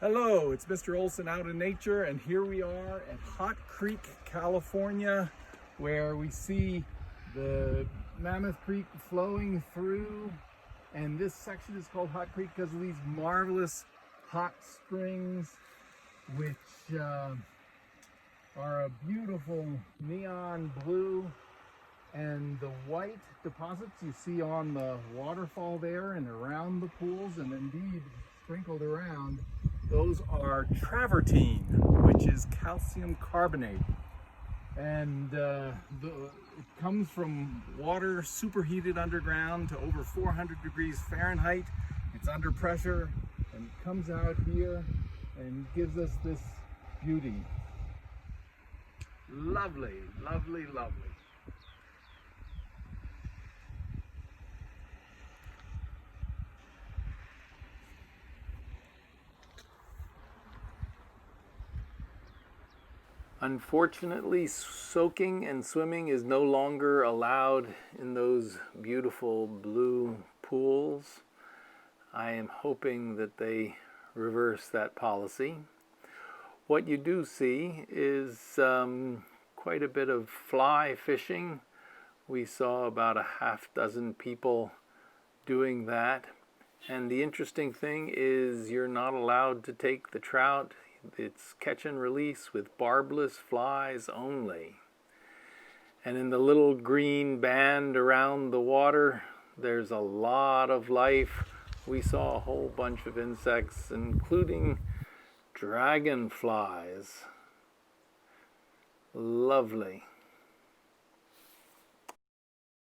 Hello, it's Mr. Olson out in nature, and here we are at Hot Creek, California, where we see the Mammoth Creek flowing through, and this section is called Hot Creek because of these marvelous hot springs, which are a beautiful neon blue, and the white deposits you see on the waterfall there and around the pools, and indeed sprinkled around, those are travertine, which is calcium carbonate. And it comes from water superheated underground to over 400 degrees Fahrenheit. It's under pressure and comes out here and gives us this beauty. Lovely, lovely, lovely. Unfortunately, soaking and swimming is no longer allowed in those beautiful blue pools. I am hoping that they reverse that policy. What you do see is quite a bit of fly fishing. We saw about a half dozen people doing that. And the interesting thing is you're not allowed to take the trout. It's catch and release with barbless flies only. And in the little green band around the water, there's a lot of life. We saw a whole bunch of insects, including dragonflies. Lovely.